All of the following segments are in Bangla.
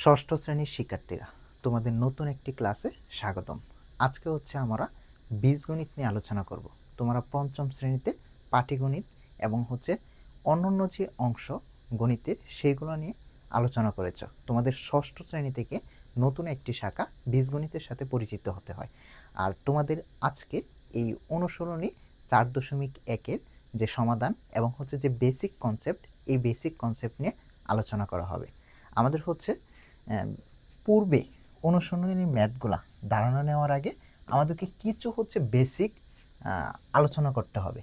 ষষ্ঠ শ্রেণীর শিক্ষার্থীরা, তোমাদের নতুন একটি ক্লাসে স্বাগতম। আজকে হচ্ছে আমরা বীজগণিত নিয়ে আলোচনা করব। তোমরা পঞ্চম শ্রেণীতে পাটিগণিত এবং হচ্ছে অন্যান্য যে অংশ গণিতের সেইগুলো নিয়ে আলোচনা করেছ। তোমাদের ষষ্ঠ শ্রেণী থেকে নতুন একটি শাখা বীজগণিতের সাথে পরিচিত হতে হয়। আর তোমাদের আজকে এই অনুসরণী 4.1-এর যে সমাধান এবং হচ্ছে যে বেসিক কনসেপ্ট, এই বেসিক কনসেপ্ট নিয়ে আলোচনা করা হবে। আমাদের হচ্ছে পূর্বে অনুসরণী ম্যাথগুলা ধারণা নেওয়ার আগে আমাদেরকে কিছু হচ্ছে বেসিক আলোচনা করতে হবে।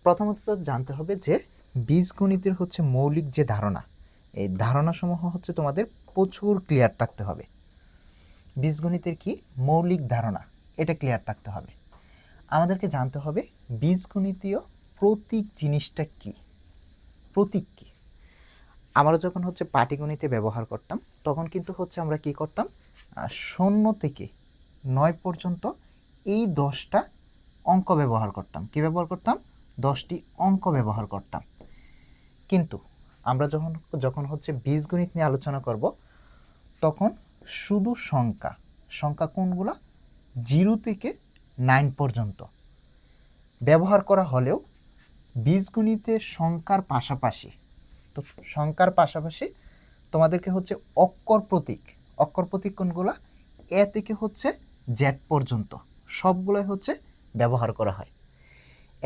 প্রথমত জানতে হবে যে বীজগণিতের হচ্ছে মৌলিক যে ধারণা, এই ধারণাসমূহ হচ্ছে তোমাদের প্রচুর ক্লিয়ার থাকতে হবে। বীজগণিতের কি মৌলিক ধারণা, এটা ক্লিয়ার থাকতে হবে। আমাদেরকে জানতে হবে বীজগণিতীয় প্রতীক জিনিসটা কি, প্রতীক কি। আমরা যখন হচ্ছে পাটিগণিতে ব্যবহার করতাম তখন কিন্তু হচ্ছে আমরা কি করতাম, 0 থেকে 9 পর্যন্ত এই 10টা অঙ্ক ব্যবহার করতাম। কি ব্যবহার করতাম? 10টি অঙ্ক ব্যবহার করতাম। কিন্তু আমরা যখন হচ্ছে বীজগণিত নিয়ে আলোচনা করব তখন শুধু সংখ্যা কোনগুলো 0 থেকে 9 পর্যন্ত ব্যবহার করা হলেও বীজগণিতে সংখ্যার পাশাপাশি তোমাদেরকে হচ্ছে অক্ষর প্রতীক কোনগুলো এ থেকে হচ্ছে জেড পর্যন্ত সবগুলোই হচ্ছে ব্যবহার করা হয়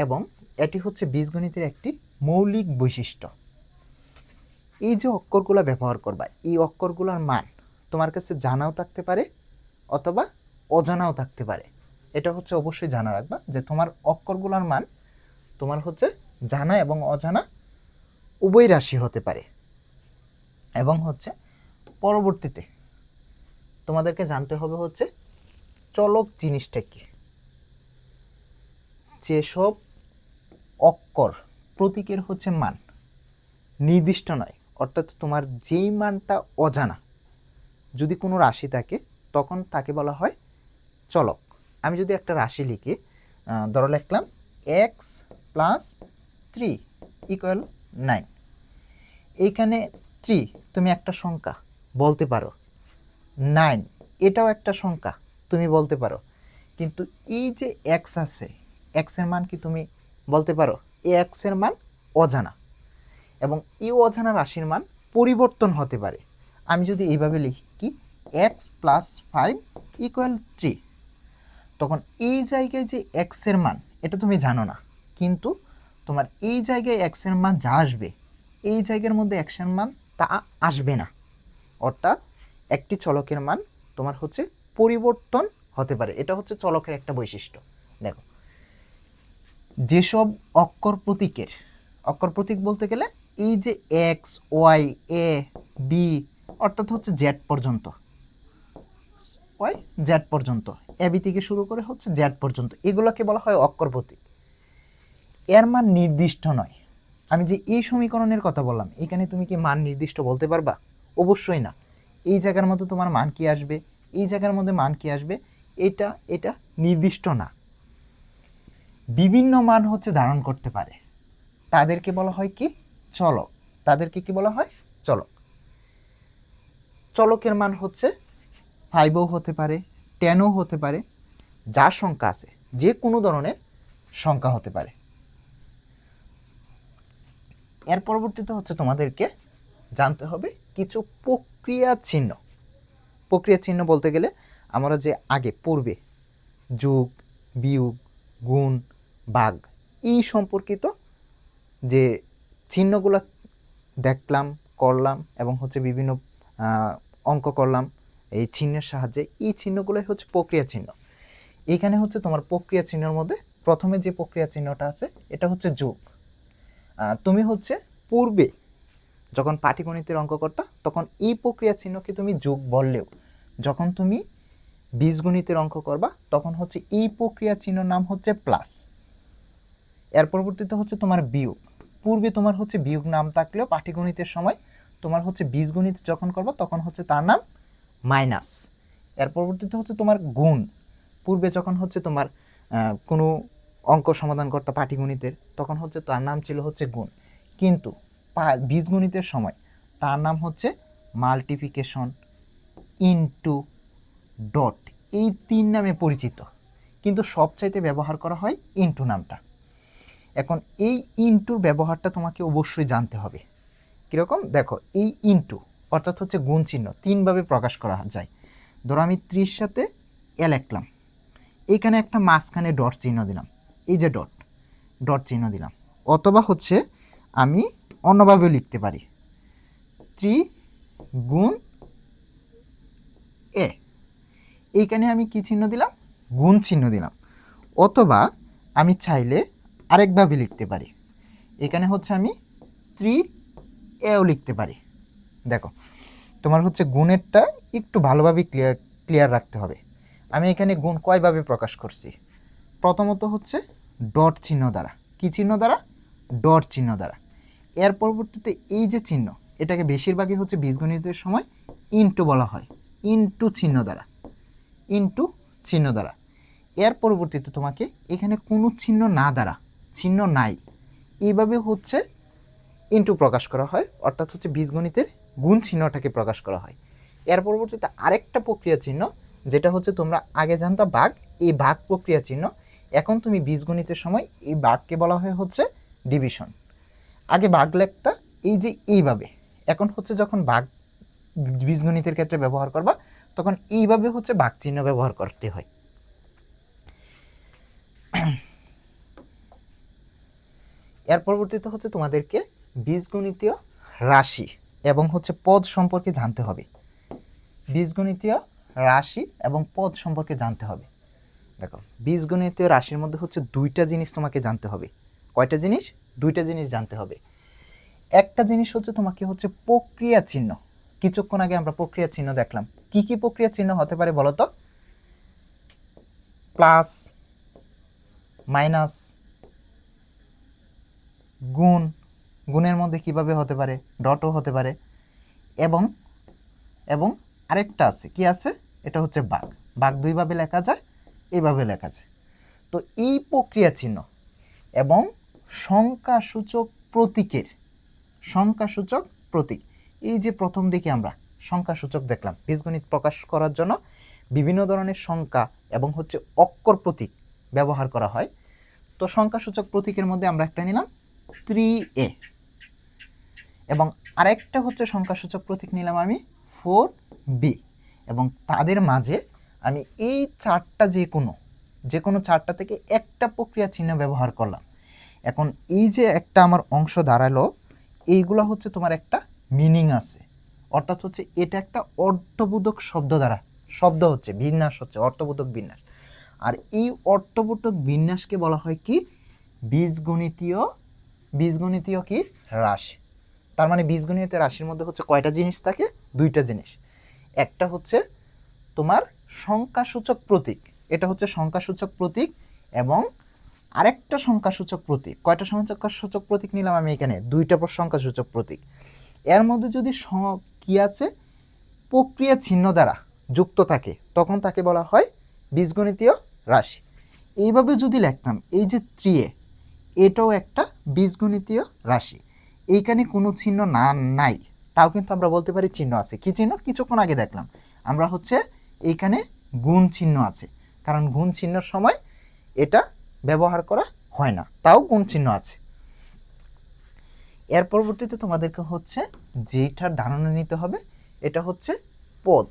এবং এটি হচ্ছে বীজগণিতের একটি মৌলিক বৈশিষ্ট্য। এই যে অক্ষরগুলো ব্যবহার করবা, এই অক্ষরগুলোর মান তোমার কাছে জানাও থাকতে পারে অথবা অজানাও থাকতে পারে। এটা হচ্ছে অবশ্যই জানা রাখবা যে তোমার অক্ষরগুলোর মান তোমার হচ্ছে জানা এবং অজানা উভয় রাশি হতে পারে। এবং হচ্ছে পরবর্তীতে তোমাদেরকে জানতে হবে হচ্ছে চলক জিনিসটা কি। যেসব অক্ষর প্রতীকের হচ্ছে মান নির্দিষ্ট নয়, অর্থাৎ তোমার যেই মানটা অজানা, যদি কোনো রাশি থাকে তখন তাকে বলা হয় চলক। আমি যদি একটা রাশি লিখি, ধরো লিখলাম x + 3 = 9। এইখানে 3 তুমি একটা সংখ্যা বলতে পারো, 9 এটাও একটা সংখ্যা তুমি বলতে পারো, কিন্তু এই যে x আছে, x এর মান কি তুমি বলতে পারো? এই x এর মান অজানা এবং এই অজানা রাশির মান পরিবর্তন হতে পারে। আমি যদি এইভাবে লিখি x + 5 = 3, তখন এই জায়গায় যে x এর মান এটা তুমি জানো না, কিন্তু তোমার এই জায়গায় x এর মান যা আসবে এই জায়গার মধ্যে x এর মান তা আসবে না। অর্থাৎ একটি চলকের মান তোমার হচ্ছে পরিবর্তন হতে পারে। এটা হচ্ছে চলকের একটা বৈশিষ্ট্য। দেখো, যেসব অক্ষর প্রতীক বলতে গেলে এই যে এক্স, ওয়াই, এ, বি অর্থাৎ হচ্ছে জেড পর্যন্ত, ওয়াই জেড পর্যন্ত, এ বি থেকে শুরু করে হচ্ছে জেড পর্যন্ত, এগুলোকে বলা হয় অক্ষর প্রতীক। এর মান নির্দিষ্ট নয়। আমি যে এই সমীকরণের কথা বললাম, এখানে তুমি কি মান নির্দিষ্ট বলতে পারবা? অবশ্যই না। এই জায়গার মধ্যে তোমার মান কি আসবে, এই জায়গার মধ্যে মান কি আসবে, এটা নির্দিষ্ট না। বিভিন্ন মান হচ্ছে ধারণ করতে পারে, তাদেরকে বলা হয় কি? চলক। তাদেরকে কি বলা হয়? চলক। চলকের মান হচ্ছে 5ও হতে পারে, 10ও হতে পারে, যা সংখ্যা আছে যে কোনো ধরনের সংখ্যা হতে পারে। এর পরবর্তীতে হচ্ছে তোমাদেরকে জানতে হবে কিছু প্রক্রিয়া চিহ্ন বলতে গেলে আমরা যে পূর্বে যোগ, বিয়োগ, গুণ, ভাগ এই সম্পর্কিত যে চিহ্নগুলো দেখলাম, করলাম এবং হচ্ছে বিভিন্ন অঙ্ক করলাম এই চিহ্নের সাহায্যে, এই চিহ্নগুলোই হচ্ছে প্রক্রিয়া চিহ্ন। এখানে হচ্ছে তোমার প্রক্রিয়া চিহ্নের মধ্যে প্রথমে যে প্রক্রিয়া চিহ্নটা আছে এটা হচ্ছে যোগ। তুমি হচ্ছে পূর্বে যখন পাটিগণিতের অঙ্ক করতা তখন এই প্রক্রিয়া চিহ্নকে তুমি যোগ বললেও যখন তুমি বীজগণিতের অঙ্ক করবা তখন হচ্ছে এই প্রক্রিয়া চিহ্নের নাম হচ্ছে প্লাস। এর পরবর্তীতে হচ্ছে তোমার বিয়োগ। পূর্বে তোমার হচ্ছে বিয়োগ নাম থাকলেও পাটিগণিতের সময় তোমার হচ্ছে বীজগণিত যখন করবা তখন হচ্ছে তার নাম মাইনাস। এর পরবর্তীতে হচ্ছে তোমার গুণ। পূর্বে যখন হচ্ছে তোমার কোনো অঙ্ক সমাধান করতা পাটিগণিতের তখন হচ্ছে তার নাম ছিল হচ্ছে গুণ, কিন্তু বীজগণিতের সময় তার নাম হচ্ছে মাল্টিপ্লিকেশন ইনটু, ডট, এই 3 নামে পরিচিত, কিন্তু সবচাইতে ব্যবহার করা হয় ইনটু নামটা। এখন এই ইনটুর ব্যবহারটা তোমাকে অবশ্যই জানতে হবে। কীরকম দেখো, এই ইনটু অর্থাৎ হচ্ছে গুণ চিহ্ন 3ভাবে প্রকাশ করা যায়। ধরো আমি 30 সাথে এ লিখলাম, এইখানে একটা মাঝখানে ডট চিহ্ন দিলাম, এই যে ডট, ডট চিহ্ন দিলাম। অথবা হচ্ছে আমি অন্যভাবেও লিখতে পারি, 3 গুণ এ, এইখানে আমি কি চিহ্ন দিলাম, গুণ চিহ্ন দিলাম। অথবা আমি চাইলে আরেকভাবে লিখতে পারি, এখানে হচ্ছে আমি 3 এও লিখতে পারি। দেখো তোমার হচ্ছে গুণেরটা একটু ভালোভাবে ক্লিয়ার রাখতে হবে। আমি এখানে গুণ কয়ভাবে প্রকাশ করছি, প্রথমত হচ্ছে ডট চিহ্ন দ্বারা। কি চিহ্ন দ্বারা? ডট চিহ্ন দ্বারা। এর পরবর্তীতে এই যে চিহ্ন, এটাকে বেশিরভাগই হচ্ছে বীজগণিতের সময় ইনটু বলা হয়, ইনটু চিহ্ন দ্বারা, ইনটু চিহ্ন দ্বারা। এর পরবর্তীতে তোমাকে এখানে কোনো চিহ্ন না দ্বারা, চিহ্ন নাই, এইভাবে হচ্ছে ইনটু প্রকাশ করা হয়, অর্থাৎ হচ্ছে বীজগণিতের গুণ চিহ্নটাকে প্রকাশ করা হয়। এর পরবর্তীতে আরেকটা প্রক্রিয়া চিহ্ন, যেটা হচ্ছে তোমরা আগে জানতা ভাগ, এই ভাগ প্রক্রিয়া চিহ্ন, এখন তুমি বীজগণিতের সময় এই ভাগকে বলা হয় হচ্ছে ডিভিশন। আগে ভাগ লেখতা এই যে এইভাবে, এখন হচ্ছে যখন ভাগ বীজগণিতের ক্ষেত্রে ব্যবহার করবা তখন এইভাবে হচ্ছে ভাগ চিহ্ন ব্যবহার করতে হয়। এর পরবর্তীতে হচ্ছে তোমাদেরকে বীজগণিতীয় রাশি এবং হচ্ছে পদ সম্পর্কে জানতে হবে। বীজগণিতীয় রাশি এবং পদ সম্পর্কে জানতে হবে। দেখো বীজগণিতীয় রাশির মধ্যে হচ্ছে 2টা জিনিস তোমাকে জানতে হবে। কয়টা জিনিস? 2টা জিনিস জানতে হবে। একটা জিনিস হচ্ছে তোমাকে হচ্ছে প্রক্রিয়া চিহ্ন। কিছুক্ষণ আগে আমরা প্রক্রিয়া চিহ্ন দেখলাম। কি কি প্রক্রিয়া চিহ্ন হতে পারে বলো তো? প্লাস, মাইনাস, গুণ, গুণের মধ্যে কিভাবে হতে পারে, ডটও হতে পারে, এবং এবং আরেকটা আছে, কি আছে, এটা হচ্ছে ভাগ। ভাগ 2ভাবে লেখা যায়, এইভাবে লেখা যায়। তো এই প্রক্রিয়া চিহ্ন এবং সংখ্যাসূচক প্রতীকের, সংখ্যাসূচক প্রতীক, এই যে প্রথম দিকে আমরা সংখ্যাসূচক দেখলাম, বীজগণিত প্রকাশ করার জন্য বিভিন্ন ধরনের সংখ্যা এবং হচ্ছে অক্ষর প্রতীক ব্যবহার করা হয়। তো সংখ্যাসূচক প্রতীকের মধ্যে আমরা একটা নিলাম 3a, এবং আরেকটা হচ্ছে সংখ্যাসূচক প্রতীক নিলাম আমি 4b, এবং তাদের মাঝে আমি এই চারটা যে কোনো চারটা থেকে একটা প্রক্রিয়া চিহ্ন ব্যবহার করলাম। এখন এই যে একটা আমার অংশ দাঁড়ালো, এইগুলো হচ্ছে তোমার একটা মিনিং আছে, অর্থাৎ হচ্ছে এটা একটা অর্থবোধক শব্দ হচ্ছে, বিন্যাস হচ্ছে অর্থবোধক বিন্যাস। আর এই অর্থবোধক বিন্যাসকে বলা হয় কি? বীজগণিতীয় কি রাশি। তার মানে বীজগণিতীয় রাশির মধ্যে হচ্ছে কয়টা জিনিস থাকে? 2টা জিনিস। একটা হচ্ছে তোমার সংখ্যাসূচক প্রতীক, এটা হচ্ছে সংখ্যাসূচক প্রতীক, এবং আরেকটা সংখ্যাসূচক প্রতীক। কয়টা সংখ্যাসূচক প্রতীক নিলাম আমি এখানে? 2টা সংখ্যাসূচক প্রতীক। এর মধ্যে যদি কি আছে, প্রক্রিয়া চিহ্ন দ্বারা যুক্ত থাকে, তখন তাকে বলা হয় বীজগণিতীয় রাশি। এইভাবে যদি লিখতাম, এই যে 3a, এটাও একটা বীজগণিতীয় রাশি। এইখানে কোনো চিহ্ন নাই, তাও কিন্তু আমরা বলতে পারি চিহ্ন আছে। কি চিহ্ন? কিছুক্ষণ আগে দেখলাম আমরা হচ্ছে এইখানে গুণ চিহ্ন আছে, কারণ গুণ চিহ্নের সময় এটা ব্যবহার করা হয় না, তাও গুণ চিহ্ন আছে। এর পরবর্তীতে তোমাদেরকে হচ্ছে যেটার ধারণা নিতে হবে, এটা হচ্ছে পদ।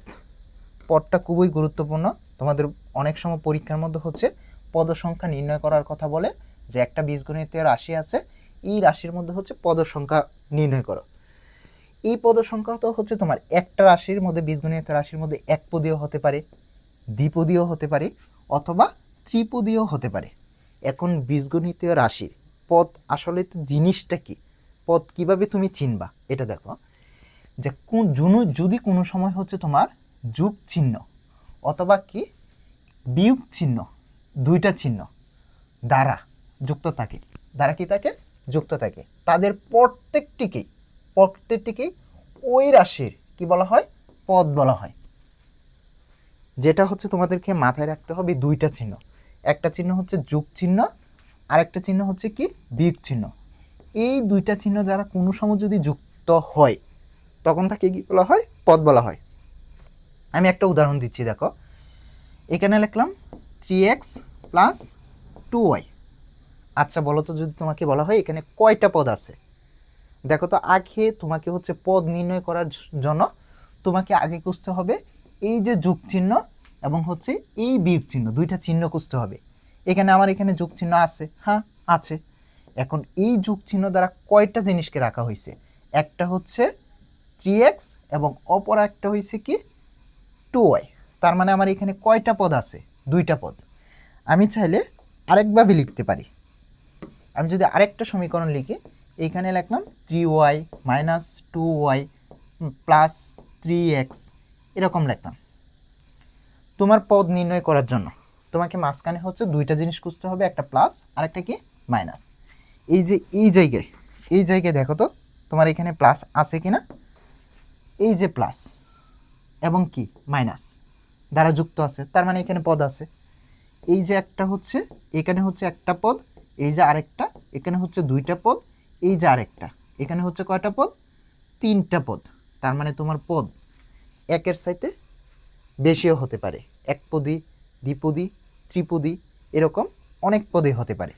পদটা খুবই গুরুত্বপূর্ণ। তোমাদের অনেক সময় পরীক্ষার মধ্যে হচ্ছে পদ সংখ্যা নির্ণয় করার কথা বলে, যে একটা বীজগণিতীয় রাশি আছে, এই রাশির মধ্যে হচ্ছে পদ সংখ্যা নির্ণয় করো। এই পদ সংখ্যা তো হচ্ছে তোমার একটা রাশির মধ্যে, বীজগণিতীয় রাশির মধ্যে একপদীয় হতে পারে, দ্বিপদীয় হতে পারে, অথবা ত্রিপদীয় হতে পারে। এখন বীজগণিতীয় রাশির পদ আসলে তো জিনিসটা কি, পদ কিভাবে তুমি চিনবা, এটা দেখো। যে যদি কোনো সময় হচ্ছে তোমার যোগ চিহ্ন অথবা কি বিয়োগ চিহ্ন, 2টা চিহ্ন দ্বারা যুক্ত থাকে, দ্বারা কি থাকে? যুক্ত থাকে, তাদের প্রত্যেকটিকেই ওই রাশির কি বলা হয়? পদ বলা হয়। যেটা হচ্ছে তোমাদেরকে মাথায় রাখতে হবে 2টা চিহ্ন। একটা চিহ্ন হচ্ছে যোগ চিহ্ন, আরেকটা চিহ্ন হচ্ছে কি বিয়োগ চিহ্ন। এই 2টা চিহ্ন যারা কোনো সময় যদি যুক্ত হয়, তখন তাকে কি বলা হয়? পদ বলা হয়। আমি একটা উদাহরণ দিচ্ছি, দেখো এখানে লিখলাম 3x প্লাস 2y। আচ্ছা বলো তো, যদি তোমাকে বলা হয় এখানে কয়টা পদ আছে, দেখো তো আগে তোমাকে হচ্ছে পদ নির্ণয় করার জন্য তোমাকে আগে খুঁজতে হবে এই যে যোগ চিহ্ন এবং হচ্ছে এই বিয়োগ চিহ্ন, দুইটা চিহ্ন খুঁজতে হবে। এখানে আমার এখানে যোগ চিহ্ন আছে, হ্যাঁ আছে। এখন এই যোগ চিহ্ন দ্বারা কয়টা জিনিসকে রাখা হয়েছে, একটা হচ্ছে 3x এবং অপর একটা হয়েছে কি 2y। তার মানে আমার এখানে কয়টা পদ আছে, দুইটা পদ। আমি চাইলে আরেকভাবে লিখতে পারি। আমি যদি আরেকটা সমীকরণ লিখি, এইখানে লিখলাম 3y minus 2y plus 3x, এরকম লিখলাম। তোমার পদ নির্ণয় করার জন্য তোমাকে মাঝখানে হচ্ছে দুইটা জিনিস খুঁজতে হবে, একটা প্লাস আর একটা কি মাইনাস। এই যে এই জায়গায় দেখো তো তোমার এখানে প্লাস আছে কিনা, এই যে প্লাস এবং কি মাইনাস দ্বারা যুক্ত আছে, তার মানে এখানে পদ আছে। এই যে একটা হচ্ছে, এখানে হচ্ছে একটা পদ, এই যে আরেকটা, এখানে হচ্ছে দুইটা পদ, এই যে আরেকটা, এখানে হচ্ছে কয়টা পদ, তিনটা পদ। তার মানে তোমার পদ একের চাইতে বেশিও হতে পারে, একপদী, দ্বিপদী, ত্রিপদী, এরকম অনেক পদে হতে পারে।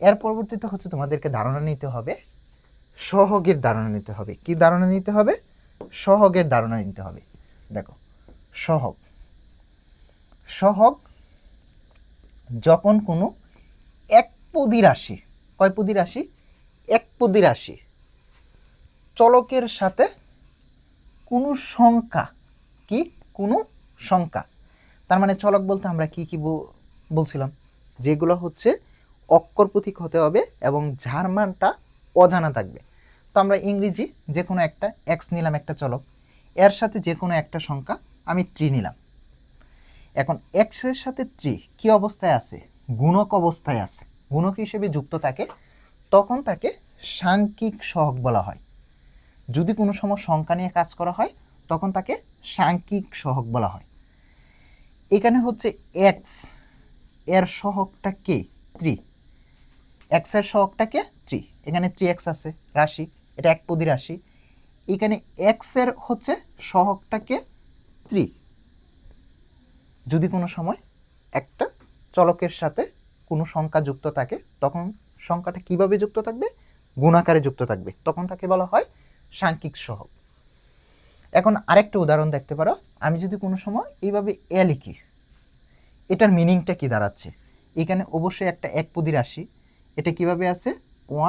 এর পরবর্তীতে হচ্ছে তোমাদেরকে ধারণা নিতে হবে, সহগের ধারণা নিতে হবে। কি ধারণা নিতে হবে, সহগের ধারণা নিতে হবে। দেখো সহগ, সহগ যখন কোনো একপদী রাশি, কয়পদী রাশি, একপদী রাশি চলকের সাথে কোনো সংখ্যা, কি কোনো সংখ্যা, তার মানে চলক বলতে আমরা কি কি বলছিলাম, যেগুলো হচ্ছে অক্ষর প্রতীক হতে হবে এবং যার মানটা অজানা থাকবে। তো আমরা ইংরেজি যে কোনো একটা এক্স নিলাম একটা চলক, এর সাথে যে কোনো একটা সংখ্যা আমি 3 নিলাম। এখন এক্সের সাথে 3 কি অবস্থায় আছে, গুণক অবস্থায় আছে, গুণক হিসেবে যুক্ত থাকে, তখন তাকে সাংখ্যিক সহগ বলা হয়। যদি কোনো সময় সংখ্যা নিয়ে কাজ করা হয় তখন তাকে সাংখ্যিক সহগ বলা হয়। এখানে হচ্ছে এক্স এর সহগটা কে, 3, এক্স এর সহগটা কে 3, এখানে 3x আছে রাশি, এটা একপদী রাশি। এখানে এক্স এর হচ্ছে সহগটা কে 3। যদি কোনো সময় একটা চলকের সাথে কোনো সংখ্যা যুক্ত থাকে তখন সংখ্যাটা কিভাবে যুক্ত থাকবে, গুণাকারে যুক্ত থাকবে, তখন তাকে বলা হয় সাংখ্যিক সহগ। এখন আরেকটা উদাহরণ দেখতে পারো, আমি যদি কোনো সময় এইভাবে এ লিখি, এটার মিনিংটা কি দাঁড়াচ্ছে, এখানে অবশ্যই একটা একপদী রাশি, এটা কিভাবে আছে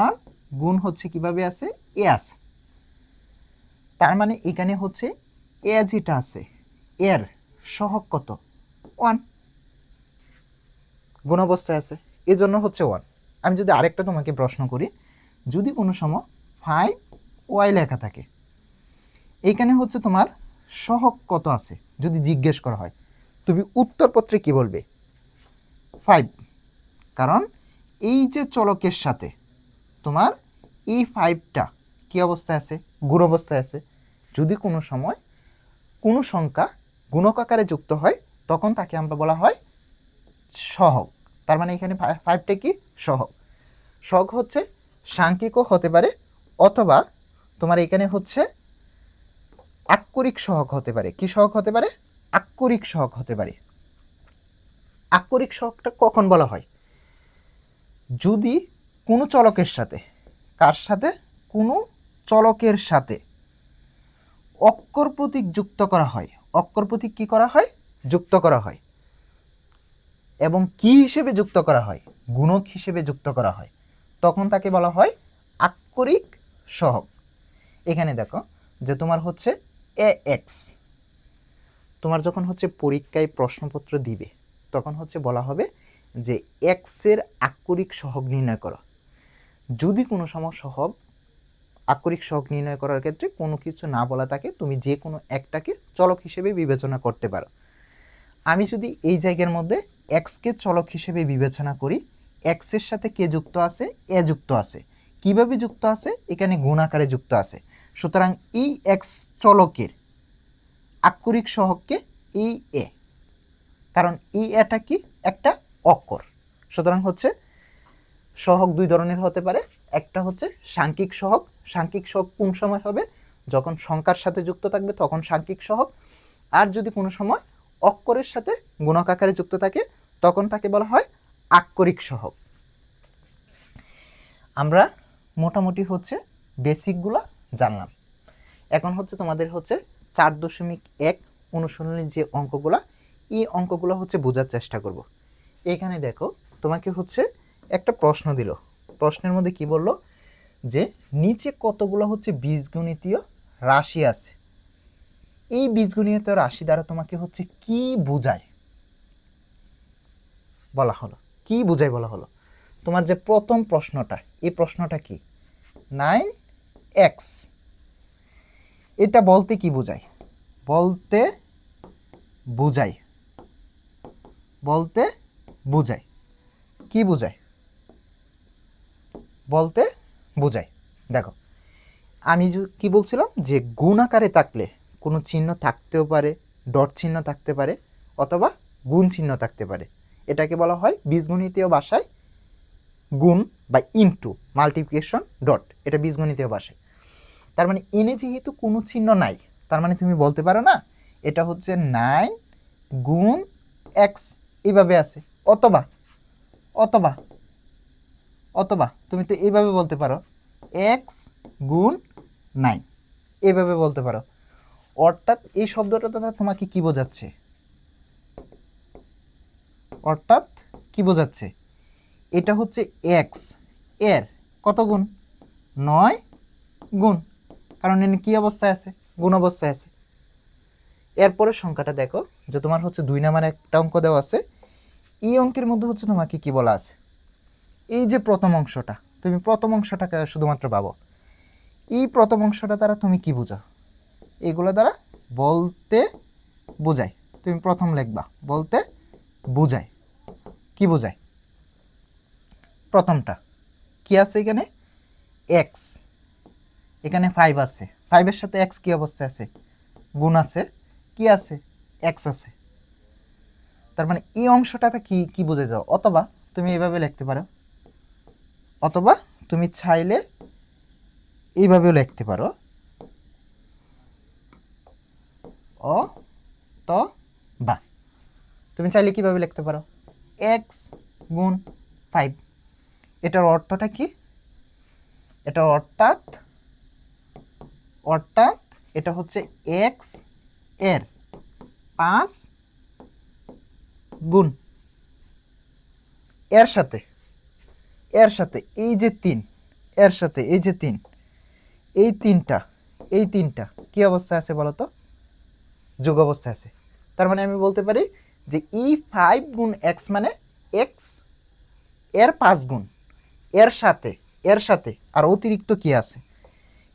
1 গুণ হচ্ছে কিভাবে আছে এ আছে, তার মানে এখানে হচ্ছে এ যেটা আছে এর সহগ কত 1, গুণ অবস্থায় আছে, এজন্য হচ্ছে 1। আমি যদি আরেকটা তোমাকে প্রশ্ন করি, যদি কোনো সময় 5y লেখা থাকে, এইখানে হচ্ছে তোমার সহগ কত আছে যদি জিজ্ঞেস করা হয়, তুমি উত্তরপত্রে কি বলবে 5, কারণ এই যে চলকের সাথে তোমার এই 5টা কি অবস্থায় আছে, গুণ অবস্থায় আছে। যদি কোনো সময় কোনো সংখ্যা গুণক আকারে যুক্ত হয় তখন তাকে আমরা বলা হয় সহগ। তার মানে এখানে 5টা কি সহগ। সহগ হচ্ছে সাংখ্যিকও হতে পারে অথবা তোমার এখানে হচ্ছে আক্ষরিক সহগ হতে পারে। কি সহগ হতে পারে, আক্ষরিক সহগ হতে পারে। আক্ষরিক সহগটা কখন বলা হয়, যদি কোনো চলকের সাথে, কার সাথে, কোনো চলকের সাথে অক্ষর প্রতীক যুক্ত করা হয়, অক্ষর প্রতীক কি করা হয়, যুক্ত করা হয়, এবং কি হিসেবে যুক্ত করা হয়, গুণক হিসেবে যুক্ত করা হয়, তখন তাকে বলা হয় আক্ষরিক সহগ। এখানে দেখো যে তোমার হচ্ছে এ এক্স, তোমার যখন হচ্ছে পরীক্ষায় প্রশ্নপত্র দিবে তখন হচ্ছে বলা হবে যে এক্সের আক্ষরিক সহগ নির্ণয় করো। যদি কোনো সময় সহগ, আক্ষরিক সহগ নির্ণয় করার ক্ষেত্রে কোনো কিছু না বলা থাকে, তুমি যে কোনো একটাকে চলক হিসেবে বিবেচনা করতে পারো। আমি যদি এই জায়গার মধ্যে এক্সকে চলক হিসেবে বিবেচনা করি, এক্সের সাথে কে যুক্ত আছে, এ যুক্ত আছে। কিভাবে যুক্ত আছে, এখানে গুণ আকারে যুক্ত আছে। সুতরাং এই এক্স চলকের আক্ষরিক সহগকে এই এ, কারণ এই এটা কি একটা অক্ষর। সুতরাং হচ্ছে সহগ দুই ধরনের হতে পারে, একটা হচ্ছে সাংখ্যিক সহগ। সাংখ্যিক সহগ কোন সময় হবে, যখন সংখ্যার সাথে যুক্ত থাকবে তখন সাংখ্যিক সহগ। আর যদি কোনো সময় অক্ষরের সাথে গুণক আকারে যুক্ত থাকে তখন তাকে বলা হয় আক্ষরিক সহগ। আমরা মোটামুটি হচ্ছে বেসিকগুলো জানলাম। এখন হচ্ছে তোমাদের হচ্ছে 4.1 অনুশীলনের যে অঙ্কগুলা, এই অঙ্কগুলো হচ্ছে বোঝার চেষ্টা করব। এখানে দেখো তোমাকে হচ্ছে একটা প্রশ্ন দিল, প্রশ্নের মধ্যে কি বললো যে নিচে কতগুলো হচ্ছে বীজগণিতীয় রাশি আছে, এই বীজগণিতীয় রাশি দ্বারা তোমাকে হচ্ছে কি বোঝায় বলা হলো, কি বোঝায় বলা হলো। তোমার যে প্রথম প্রশ্নটা, এই প্রশ্নটা কি 9x, এটা বলতে কি বোঝায়, বলতে বোঝায়, বলতে বোঝায়, কি বোঝায়, বলতে বোঝায়। দেখো আমি কি বলছিলাম যে গুণ আকারে থাকলে কোনো চিহ্ন থাকতেও পারে, ডট চিহ্ন থাকতে পারে অথবা গুণ চিহ্ন থাকতে পারে, এটাকে বলা হয় বীজগণিতীয় ভাষায় গুণ বা ইনটু, মাল্টিপ্লিকেশন, ডট, এটা বীজগণিতীয় ভাষায়। তার মানে এনে যেহেতু কোনো চিহ্ন নাই, তার মানে তুমি বলতে পারো না এটা হচ্ছে 9 গুণ x, এইভাবে আছে, অথবা অথবা অথবা তুমি তো এইভাবে বলতে পারো x গুণ 9, এইভাবে বলতে পারো। অর্থাৎ এই শব্দটা দ্বারা তোমাকে কি বোঝাচ্ছে, অর্থাৎ কি বোঝাচ্ছে, এটা হচ্ছে x এর কত গুণ, 9 গুণ, কারণ এখানে কি অবস্থায় আছে, গুণ অবস্থায় আছে। এরপরের সংখ্যাটা দেখো যে তোমার হচ্ছে 2 নাম্বার একটা অঙ্ক দেওয়া আছে, এই অঙ্কের মধ্যে হচ্ছে তোমাকে কি বলা আছে, এই যে প্রথম অংশটা, তুমি প্রথম অংশটাকে শুধুমাত্র পাবো, এই প্রথম অংশটা দ্বারা তুমি কি বুঝো, এগুলো দ্বারা বলতে বোঝায়, তুমি প্রথম লিখবা বলতে বোঝায়, কি বোঝায়, প্রথমটা কি আছে এখানে x, এখানে 5 আছে, 5 এর সাথে x কি অবস্থায় আছে, গুণ আছে, কি আছে, x আছে। তার মানে এই অংশটাতে কি কি বুঝে যাও, অথবা তুমি এইভাবে লিখতে পারো, অথবা তুমি চাইলে এইভাবেও লিখতে পারো, অ ত বা, তুমি চাইলে কিভাবে লিখতে পারো x গুণ 5, এটার অর্থটা কি, এটার অর্থাৎ অর্থাৎ এটা হচ্ছে x এর 5 গুণ, এর সাথে এর সাথে এই যে 3, এর সাথে এই যে 3, এই তিনটা কি অবস্থায় আছে বলো তো, যোগ অবস্থায় আছে। তার মানে আমি বলতে পারি যে এই 5 গুণ x মানে x এর 5 গুণ, এর সাথে আর অতিরিক্ত কি আছে,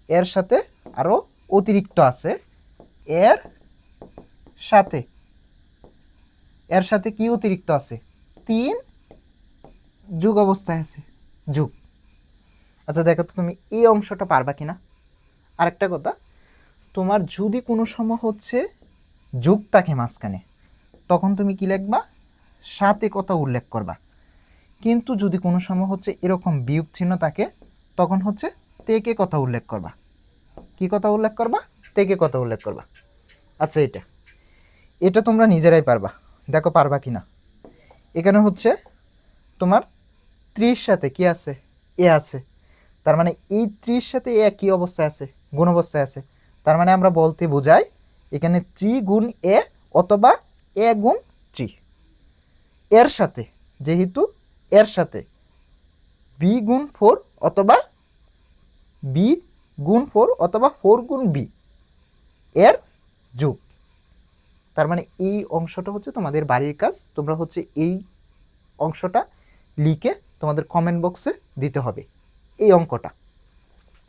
এর সাথে আরো অতিরিক্ত আছে, এর সাথে কি অতিরিক্ত আছে, 3 যোগ অবস্থায় আছে, যোগ। আচ্ছা দেখো তো তুমি এই অংশটা পারবা কিনা। আরেকটা কথা, তোমার যদি কোনো সময় হচ্ছে যোগ থাকে মাঝখানে, তখন তুমি কি লিখবা, সাথে কথা উল্লেখ করবা। কিন্তু যদি কোনো সময় হচ্ছে এরকম বিয়োগ চিহ্ন থাকে, তখন হচ্ছে তেকে কথা উল্লেখ করবা। কি কথা উল্লেখ করবা, তেকে কথা উল্লেখ করবা। আচ্ছা এটা তোমরা নিজেরাই পারবা, দেখো পারবা কিনা। এখানে হচ্ছে তোমার 30 সাথে কি আছে, এ আছে, তার মানে এই 30 সাথে এ কি অবস্থায় আছে, গুণ অবস্থায় আছে। তার মানে আমরা বলতে বোঝাই এখানে 3 গুণ এ অথবা এ গুণ 3, এর সাথে যেহেতু এর সাথে বি গুণ 4 অথবা বি গুণ 4 অথবা 4 গুণ বি এর যোগ। তার মানে এই অংশটা হচ্ছে তোমাদের বাড়ির কাজ, তোমরা হচ্ছে এই অংশটা লিখে তোমাদের কমেন্ট বক্সে দিতে হবে, এই অঙ্কটা।